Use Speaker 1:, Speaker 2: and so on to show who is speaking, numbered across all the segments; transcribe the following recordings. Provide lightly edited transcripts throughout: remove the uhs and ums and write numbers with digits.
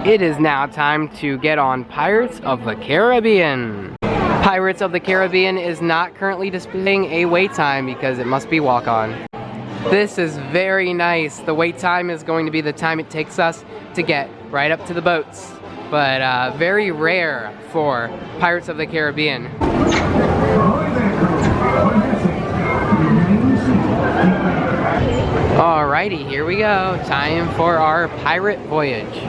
Speaker 1: It is now time to get on Pirates of the Caribbean. Pirates of the Caribbean is not currently displaying a wait time because it must be walk-on. This is very nice. The wait time is going to be the time it takes us to get right up to the boats. But very rare for Pirates of the Caribbean. Alrighty, here we go. Time for our pirate voyage.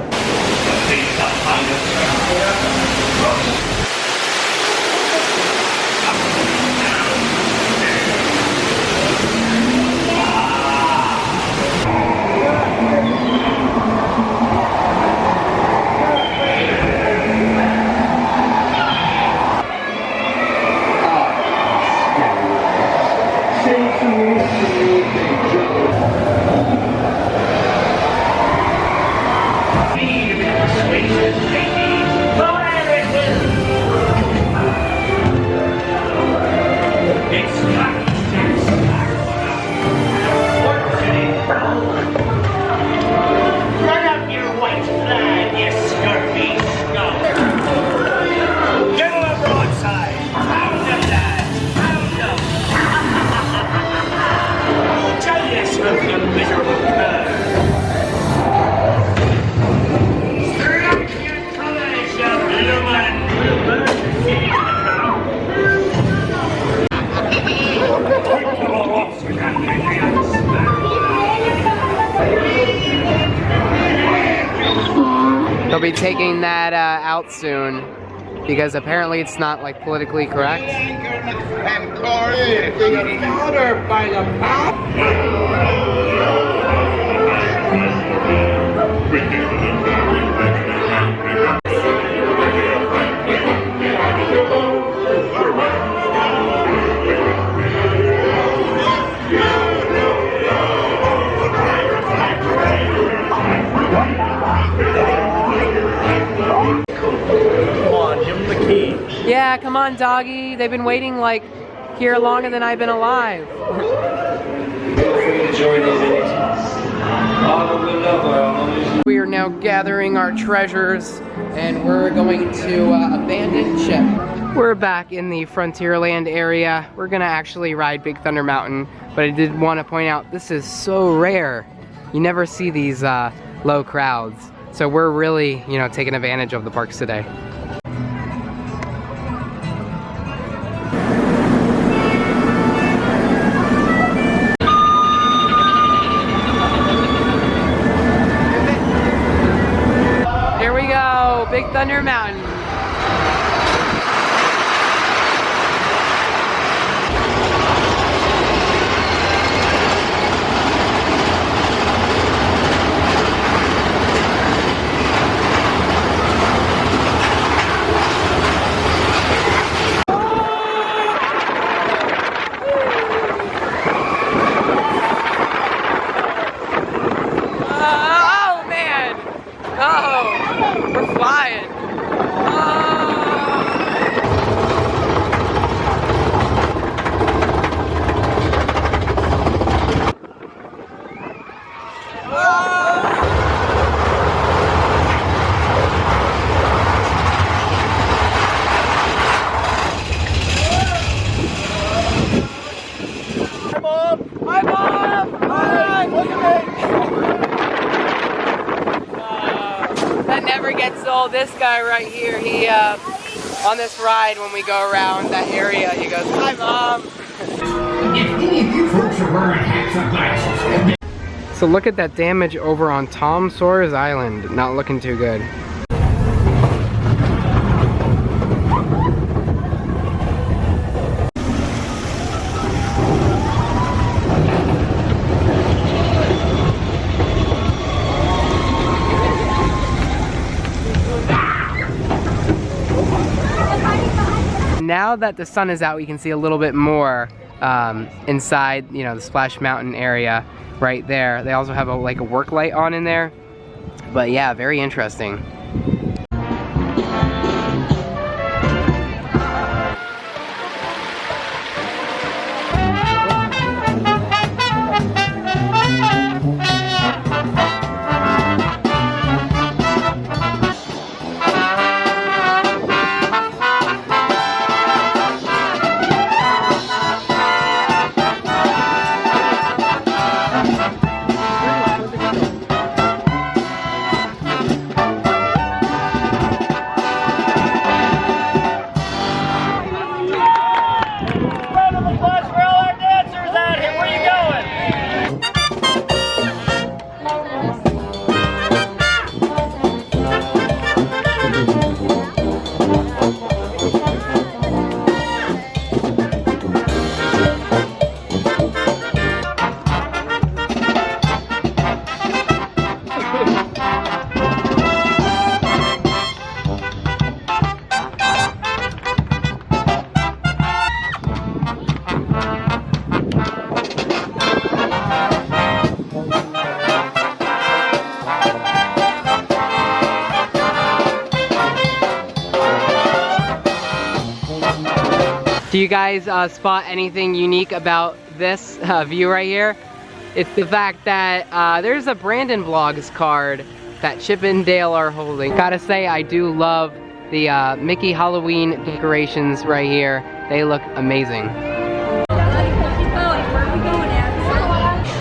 Speaker 1: They'll be taking that out soon because apparently it's not like politically correct. Yeah, come on, doggy. They've been waiting like here longer than I've been alive. We are now gathering our treasures and we're going to abandon ship. We're back in the Frontierland area. We're gonna actually ride Big Thunder Mountain, but I did want to point out this is so rare. You never see these low crowds. So we're really, you know, taking advantage of the parks today. Big Thunder Mountain. Oh man! Oh, we're flying. This guy right here, he on this ride when we go around that area, he goes, "Hi, Mom."
Speaker 2: If any of you folks are wearing hats or glasses.
Speaker 1: So look at that damage over on Tom Sawyer's Island. Not looking too good. Now that the sun is out, we can see a little bit more inside, you know, the Splash Mountain area right there. They also have like a work light on in there. But yeah, very interesting. Do you guys spot anything unique about this view right here? It's the fact that there's a BrandonBlogs card that Chip and Dale are holding. Gotta say, I do love the Mickey Halloween decorations right here. They look amazing.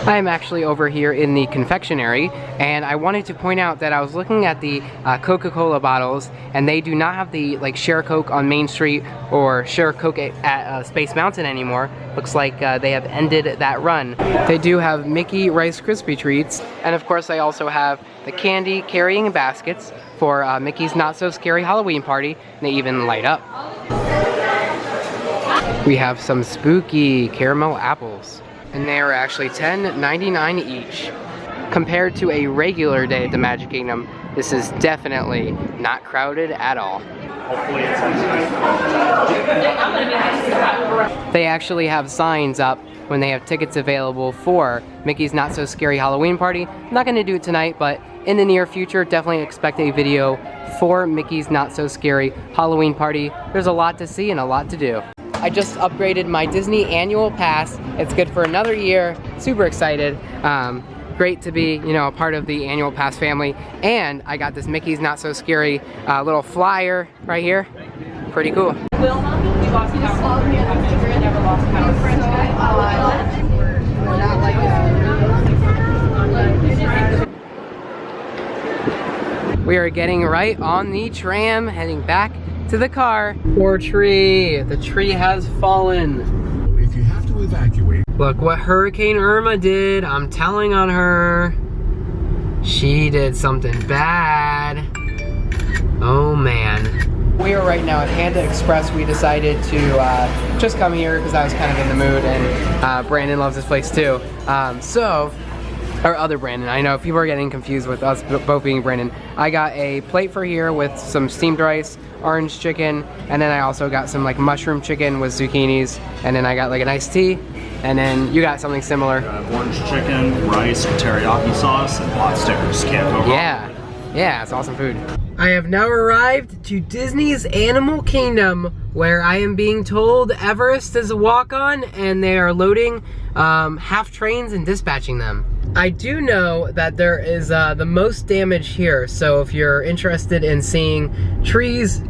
Speaker 1: I'm actually over here in the confectionery, and I wanted to point out that I was looking at the Coca-Cola bottles, and they do not have the like Share Coke on Main Street or Share Coke at Space Mountain anymore. Looks like they have ended that run. They do have Mickey Rice Krispie Treats, and of course I also have the candy carrying baskets for Mickey's Not So Scary Halloween Party, and they even light up. We have some spooky caramel apples, and they are actually $10.99 each. Compared to a regular day at the Magic Kingdom, this is definitely not crowded at all.
Speaker 3: Hopefully it's
Speaker 1: They actually have signs up when they have tickets available for Mickey's Not So Scary Halloween Party. I'm not gonna do it tonight, but in the near future, definitely expect a video for Mickey's Not So Scary Halloween Party. There's a lot to see and a lot to do. I just upgraded my Disney annual pass. It's good for another year. Super excited. Great to be, you know, a part of the annual pass family. And I got this Mickey's Not So Scary little flyer right here. Pretty cool.
Speaker 4: Wilma, we lost power. We never lost power.
Speaker 1: We are getting right on the tram, heading back to the car. Poor tree. The tree has fallen.
Speaker 2: If you have to evacuate.
Speaker 1: Look what Hurricane Irma did. I'm telling on her. She did something bad. Oh man. We are right now at Panda Express. We decided to just come here because I was kind of in the mood, and Brandon loves this place too. Or other Brandon. I know people are getting confused with us both being Brandon. I got a plate for here with some steamed rice, orange chicken, and then I also got some like mushroom chicken with zucchinis, and then I got like an iced tea, and then you got something similar.
Speaker 3: Orange chicken, rice, teriyaki sauce, and lobsters. Can't go wrong.
Speaker 1: Yeah, it's awesome food. I have now arrived to Disney's Animal Kingdom, where I am being told Everest is a walk-on, and they are loading half trains and dispatching them. I do know that there is the most damage here, so if you're interested in seeing trees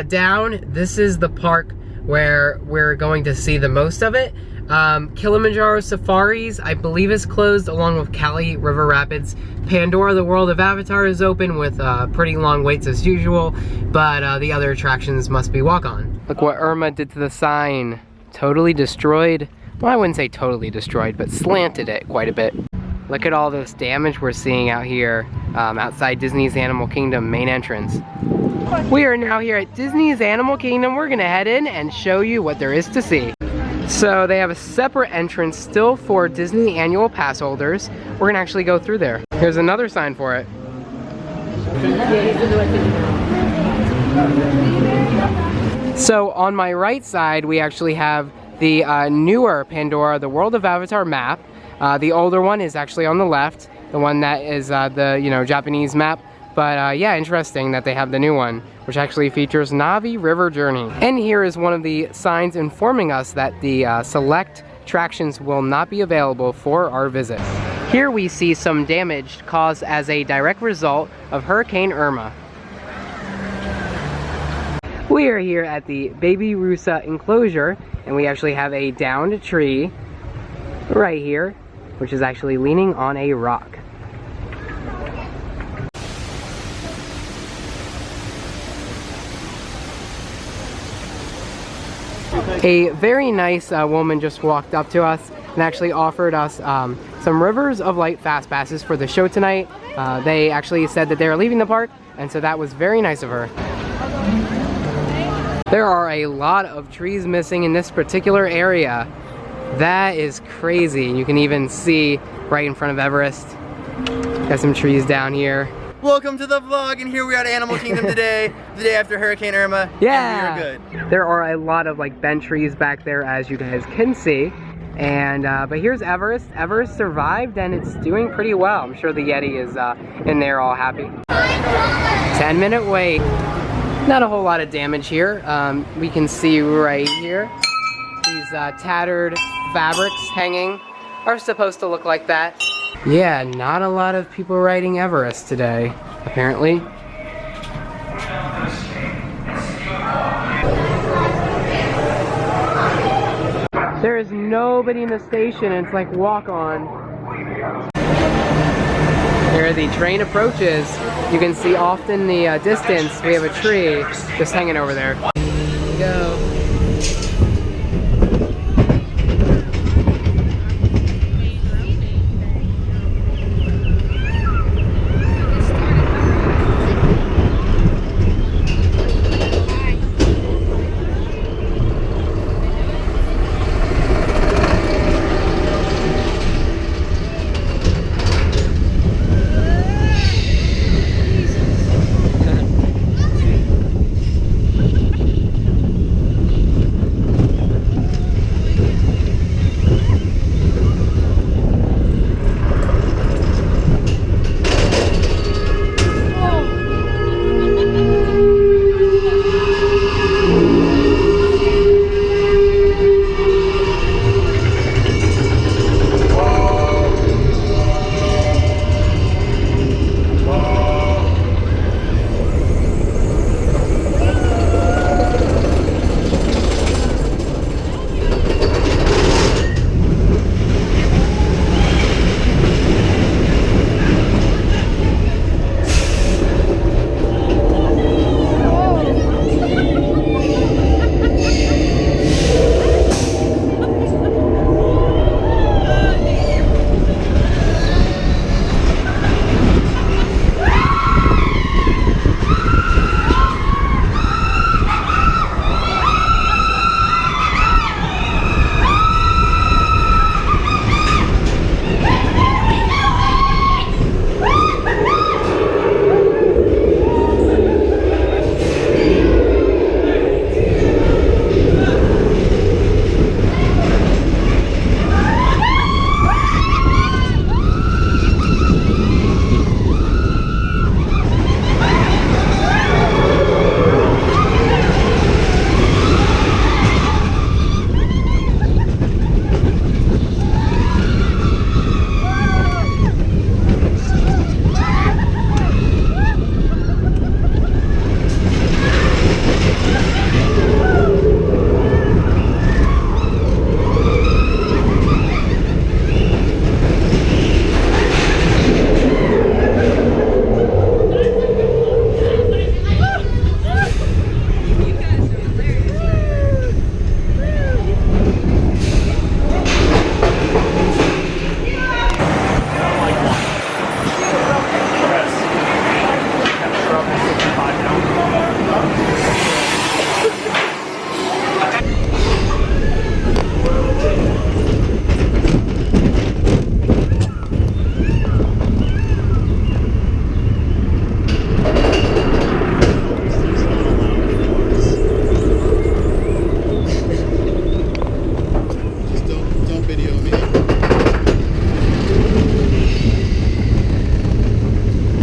Speaker 1: down, this is the park where we're going to see the most of it. Kilimanjaro Safaris, I believe, is closed, along with Cali River Rapids. Pandora, the World of Avatar, is open with pretty long waits as usual, but the other attractions must be walk-on. Look what Irma did to the sign. Totally destroyed. Well, I wouldn't say totally destroyed, but slanted it quite a bit. Look at all this damage we're seeing out here outside Disney's Animal Kingdom main entrance. We are now here at Disney's Animal Kingdom. We're gonna head in and show you what there is to see. So they have a separate entrance still for Disney annual pass holders. We're gonna actually go through there. Here's another sign for it. So on my right side, we actually have the newer Pandora, the World of Avatar map. The older one is actually on the left, the one that is the Japanese map. But yeah, interesting that they have the new one, which actually features Navi River Journey. And here is one of the signs informing us that the select attractions will not be available for our visit. Here we see some damage caused as a direct result of Hurricane Irma. We are here at the Baby Rusa enclosure, and we actually have a downed tree right here, which is actually leaning on a rock. A very nice woman just walked up to us and actually offered us some Rivers of Light fast passes for the show tonight. They actually said that they were leaving the park, and so that was very nice of her. There are a lot of trees missing in this particular area. That is crazy. You can even see right in front of Everest. Got some trees down here.
Speaker 5: Welcome to the vlog, and here we are at Animal Kingdom today, the day after Hurricane Irma.
Speaker 1: Yeah,
Speaker 5: and we are good.
Speaker 1: There are a lot of like bent trees back there, as you guys can see. And but here's Everest. Everest survived, and it's doing pretty well. I'm sure the Yeti is in there all happy. 10-minute wait. Not a whole lot of damage here. We can see right here. These tattered fabrics hanging are supposed to look like that. Yeah, not a lot of people riding Everest today, apparently. There is nobody in the station, and it's like walk on. Here the train approaches. You can see off in the distance we have a tree just hanging over there. Here we go.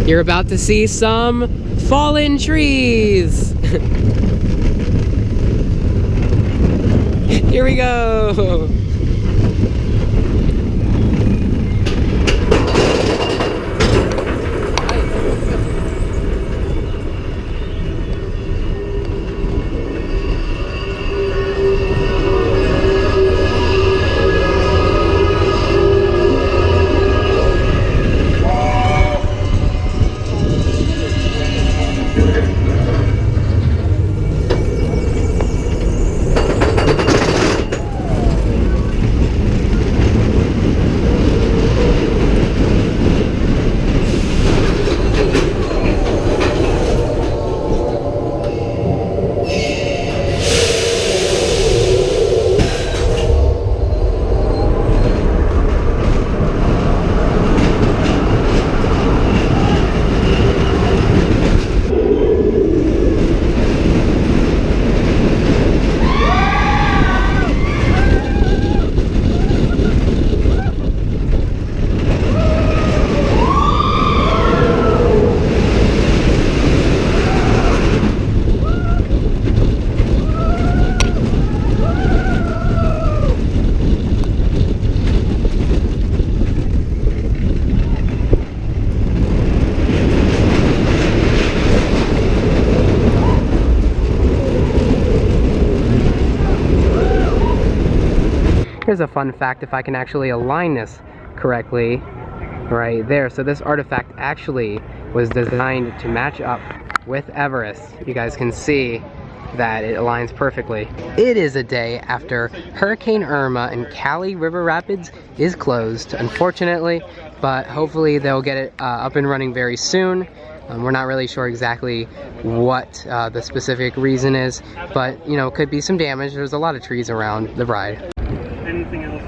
Speaker 1: You're about to see some fallen trees. Here we go. Here's a fun fact, if I can actually align this correctly, right there. So this artifact actually was designed to match up with Everest. You guys can see that it aligns perfectly. It is a day after Hurricane Irma, and Cali River Rapids is closed, unfortunately, but hopefully they'll get it up and running very soon. We're not really sure exactly what the specific reason is, but you know, could be some damage. There's a lot of trees around the ride.
Speaker 3: Anything else?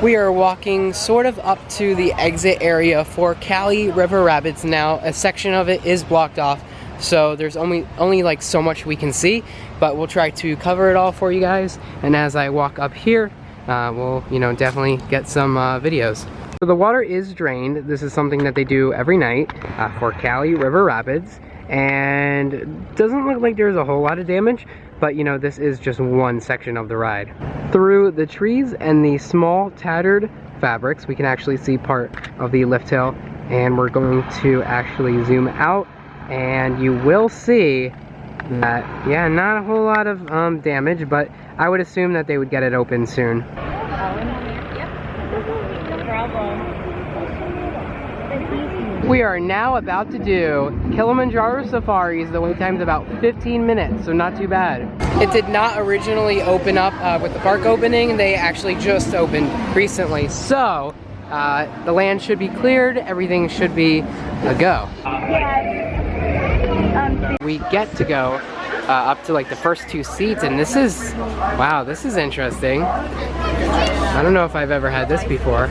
Speaker 1: We are walking sort of up to the exit area for Cali River Rapids now. A section of it is blocked off, so there's only like so much we can see, but we'll try to cover it all for you guys. And as I walk up here, we'll, you know, definitely get some videos. So the water is drained. This is something that they do every night for Cali River Rapids, and it doesn't look like there's a whole lot of damage, but you know, this is just one section of the ride. Through the trees and the small tattered fabrics, we can actually see part of the lift hill, and we're going to actually zoom out, and you will see that, yeah, not a whole lot of damage, but I would assume that they would get it open soon. We are now about to do Kilimanjaro Safaris. The wait time is about 15 minutes, so not too bad. It did not originally open up with the park opening. They actually just opened recently. So the land should be cleared. Everything should be a go. We get to go up to like the first two seats, and this is, wow, this is interesting. I don't know if I've ever had this before.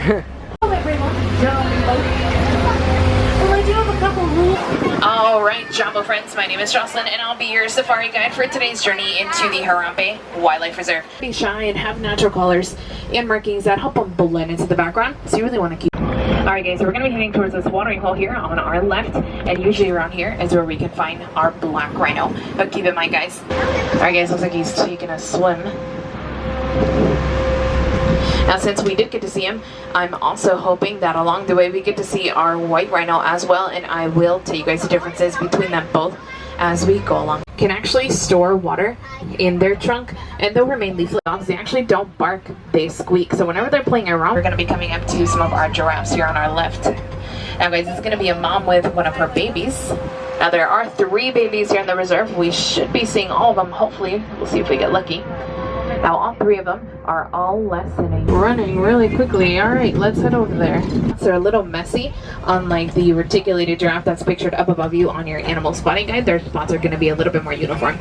Speaker 4: Alright, Jumbo friends, my name is Jocelyn and I'll be your safari guide for today's journey into the Harambe Wildlife Reserve. Be shy and have natural colors and markings that help them blend into the background, so you really want to keep. Alright guys, so we're going to be heading towards this watering hole here on our left, and usually around here is where we can find our black rhino, but keep in mind guys. Alright guys, looks like he's taking a swim. Now since we did get to see him, I'm also hoping that along the way we get to see our white rhino as well, and I will tell you guys the differences between them both as we go along. Can actually store water in their trunk, and though we're mainly dogs, they actually don't bark, they squeak. So whenever they're playing around, we're going to be coming up to some of our giraffes here on our left. Now guys, it's going to be a mom with one of her babies. Now there are 3 babies here in the reserve. We should be seeing all of them, hopefully. We'll see if we get lucky. Now all 3 of them are all less than a running really quickly. Alright, let's head over there. They're a little messy, unlike the reticulated giraffe that's pictured up above you on your animal spotting guide. Their spots are going to be a little bit more uniform.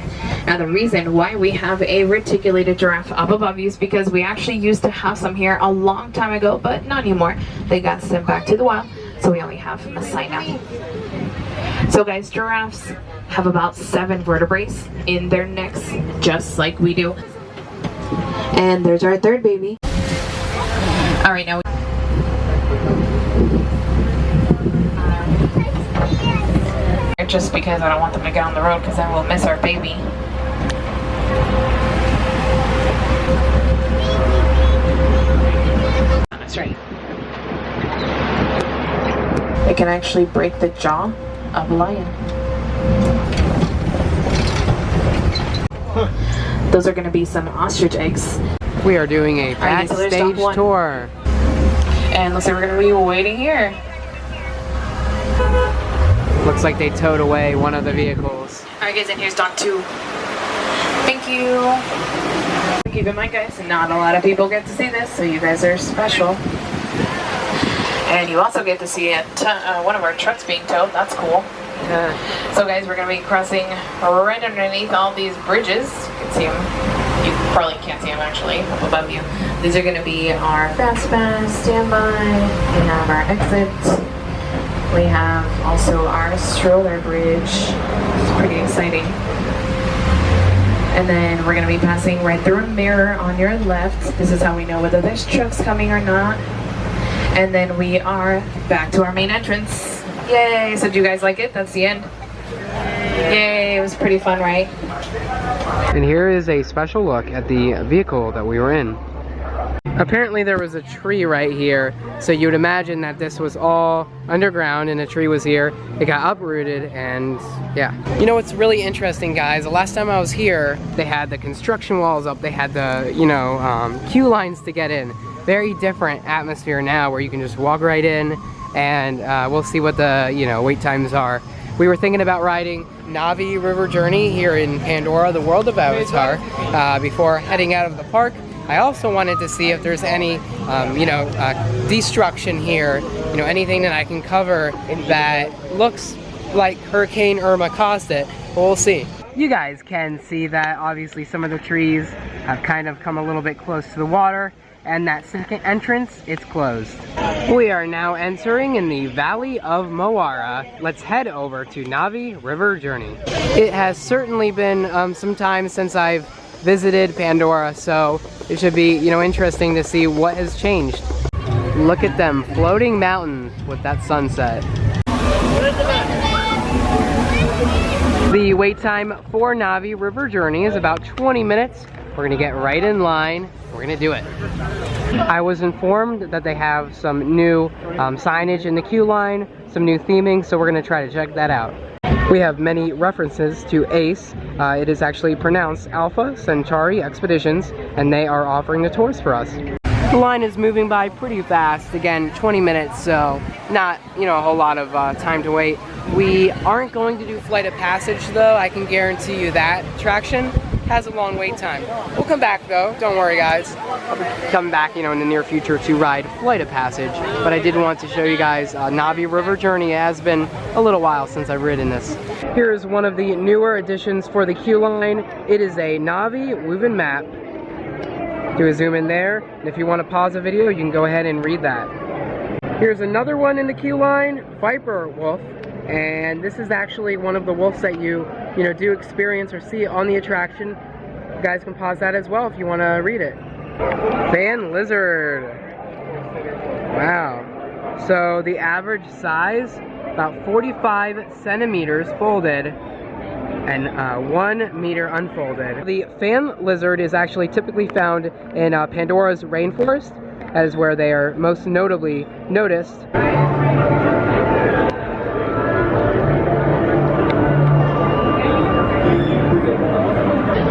Speaker 4: Now the reason why we have a reticulated giraffe up above you is because we actually used to have some here a long time ago, but not anymore. They got sent back to the wild, so we only have Maasai now. So guys, giraffes have about 7 vertebrae in their necks, just like we do. And there's our 3rd baby. Alright, now just because I don't want them to get on the road, because then we'll miss our baby. That's right. It can actually break the jaw of a lion. Those are going to be some ostrich eggs.
Speaker 1: We are doing a backstage tour.
Speaker 4: And looks like we're going to be waiting here.
Speaker 1: Looks like they towed away one of the vehicles.
Speaker 4: Alright guys, and here's Dawn 2. Thank you. Keep in mind guys, not a lot of people get to see this, so you guys are special. And you also get to see it, one of our trucks being towed. That's cool. So guys, we're going to be crossing right underneath all these bridges. You can see them. You probably can't see them actually up above you. These are going to be our fast pass, standby. We have our exit. We have also our stroller bridge. It's pretty exciting. And then we're going to be passing right through a mirror on your left. This is how we know whether there's trucks coming or not. And then we are back to our main entrance. Yay! So do you guys like it? That's the end. Yay! It was pretty fun, right?
Speaker 1: And here is a special look at the vehicle that we were in. Apparently there was a tree right here, so you'd imagine that this was all underground and a tree was here. It got uprooted and yeah. You know what's really interesting, guys? The last time I was here, they had the construction walls up, they had the, you know, queue lines to get in. Very different atmosphere now where you can just walk right in and we'll see what the, you know, wait times are. We were thinking about riding Navi River Journey here in Pandora, the world of Avatar, before heading out of the park. I also wanted to see if there's any, you know, destruction here, you know, anything that I can cover that looks like Hurricane Irma caused it, but we'll see. You guys can see that obviously some of the trees have kind of come a little bit close to the water, and that second entrance, it's closed. We are now entering in the Valley of Moara. Let's head over to Navi River Journey. It has certainly been some time since I've visited Pandora, so it should be, you know, interesting to see what has changed. Look at them floating mountains with that sunset. The wait time for Navi River Journey is about 20 minutes. We're gonna get right in line. We're gonna do it. I was informed that they have some new signage in the queue line, some new theming, so we're gonna try to check that out. We have many references to ACE. It is actually pronounced Alpha Centauri Expeditions, and they are offering the tours for us. The line is moving by pretty fast. Again, 20 minutes, so not, you know, a whole lot of time to wait. We aren't going to do Flight of Passage, though. I can guarantee you that attraction has a long wait time. We'll come back, though. Don't worry, guys. I'll be coming back, you know, in the near future to ride Flight of Passage. But I did want to show you guys Navi River Journey. It has been a little while since I've ridden this. Here is one of the newer additions for the queue line. It is a Navi Woven map. Do a zoom in there, and if you want to pause the video, you can go ahead and read that. Here's another one in the queue line, Viper Wolf. And this is actually one of the wolves that you know, do experience or see on the attraction. You guys can pause that as well if you want to read it. Fan lizard. Wow. So the average size, about 45 centimeters folded and 1 meter unfolded. The fan lizard is actually typically found in Pandora's rainforest, as where they are most notably noticed.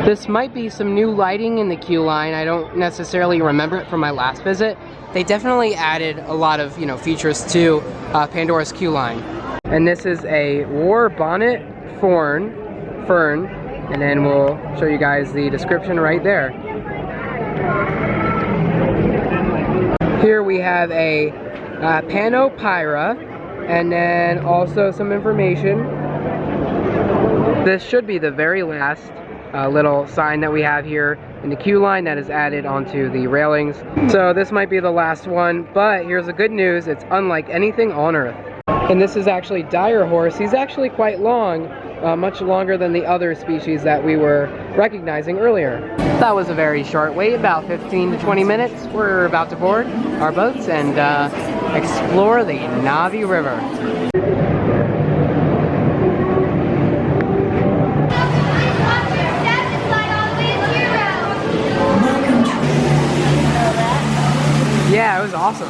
Speaker 1: This might be some new lighting in the queue line. I don't necessarily remember it from my last visit. They definitely added a lot of, you know, features to Pandora's queue line. And this is a war bonnet fern, and then we'll show you guys the description right there. Here we have a Panopyra, and then also some information. This should be the very last little sign that we have here in the queue line that is added onto the railings. So this might be the last one, but here's the good news. It's unlike anything on Earth. And this is actually Dire Horse. He's actually quite long, much longer than the other species that we were recognizing earlier. That was a very short wait, about 15 to 20 minutes. We're about to board our boats and explore the Navi River. Yeah, it was awesome.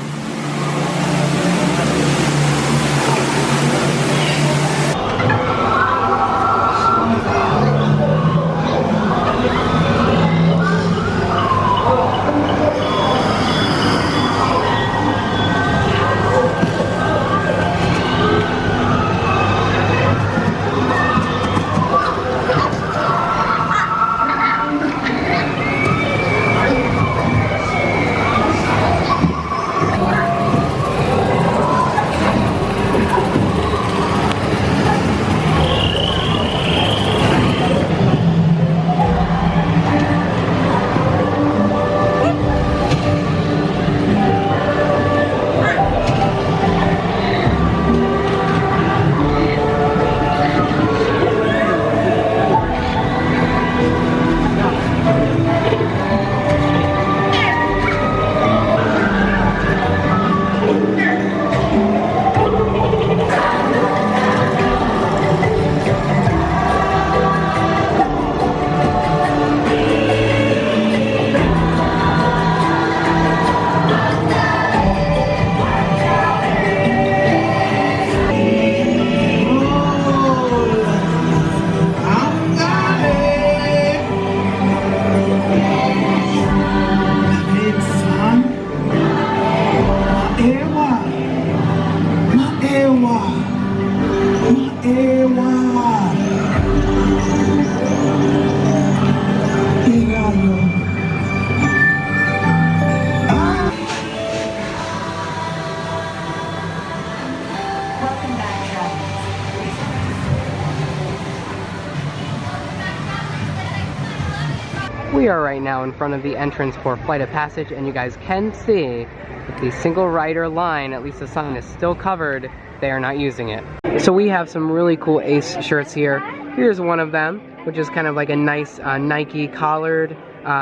Speaker 1: We are right now in front of the entrance for Flight of Passage, and you guys can see that the single rider line, at least the sign, is still covered. They are not using it. So we have some really cool Ace shirts here. Here's one of them, which is kind of like a nice Nike collared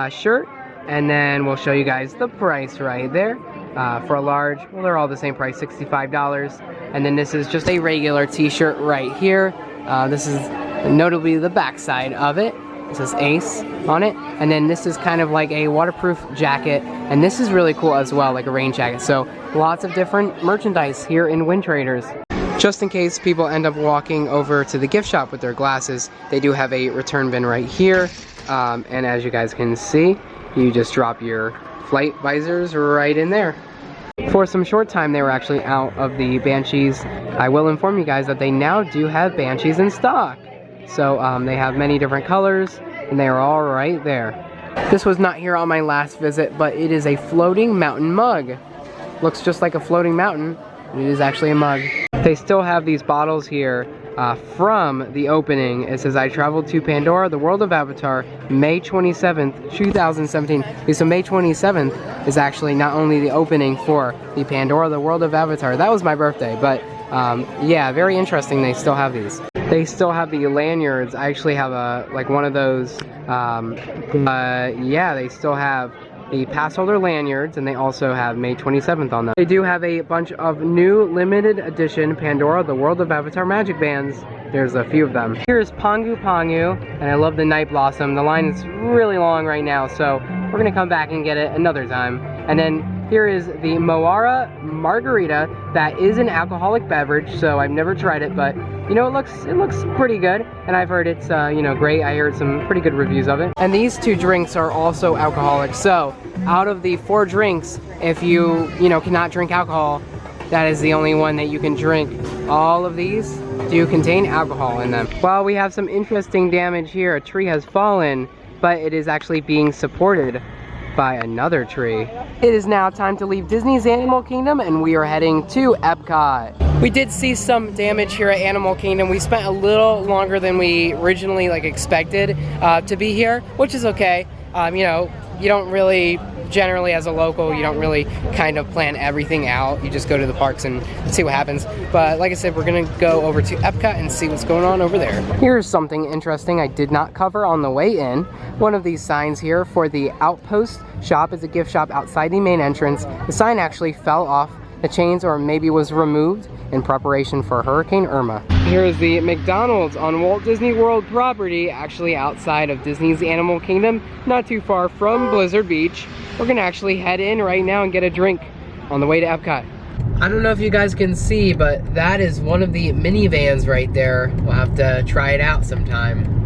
Speaker 1: shirt. And then we'll show you guys the price right there. For a large, well, they're all the same price, $65. And then this is just a regular t-shirt right here. This is notably the back side of it. It says Ace on it. And then this is kind of like a waterproof jacket. And this is really cool as well, like a rain jacket. So lots of different merchandise here in Wind Traders. Just in case people end up walking over to the gift shop with their glasses, they do have a return bin right here. And as you guys can see, you just drop your flight visors right in there. For some short time, they were actually out of the Banshees. I will inform you guys that they now do have Banshees in stock. So they have many different colors, and they are all right there. This was not here on my last visit, but it is a floating mountain mug. Looks just like a floating mountain, but it is actually a mug. They still have these bottles here from the opening. It says, I traveled to Pandora, the world of Avatar, May 27th, 2017. Okay, so May 27th is actually not only the opening for the Pandora, the world of Avatar. That was my birthday, but yeah, very interesting. They still have these. They still have the lanyards. I actually have like one of those. Yeah, they still have the pass holder lanyards, and they also have May 27th on them. They do have a bunch of new limited edition Pandora, the World of Avatar magic bands. There's a few of them. Here's Pongu Pongu, and I love the Night Blossom. The line is really long right now, so we're gonna come back and get it another time. And then here is the Moara Margarita. That is an alcoholic beverage, so I've never tried it, but you know, it looks pretty good, and I've heard it's you know, great. I heard some pretty good reviews of it. And these two drinks are also alcoholic. So out of the 4 drinks, if you know, cannot drink alcohol, that is the only one that you can drink. All of these do contain alcohol in them. Well, we have some interesting damage here. A tree has fallen, but it is actually being supported by another tree. It is now time to leave Disney's Animal Kingdom, and we are heading to Epcot. We did see some damage here at Animal Kingdom. We spent a little longer than we originally expected to be here, which is okay. You know, you don't really, generally as a local, you don't really kind of plan everything out. You just go to the parks and see what happens. But like I said, we're gonna go over to Epcot and see what's going on over there. Here's something interesting I did not cover on the way in. One of these signs here for the Outpost shop is a gift shop outside the main entrance. The sign actually fell off the chains, or maybe was removed in preparation for Hurricane Irma. Here is the McDonald's on Walt Disney World property, actually outside of Disney's Animal Kingdom, not too far from Blizzard Beach. We're gonna actually head in right now and get a drink on the way to Epcot. I don't know if you guys can see, but that is one of the minivans right there. We'll have to try it out sometime.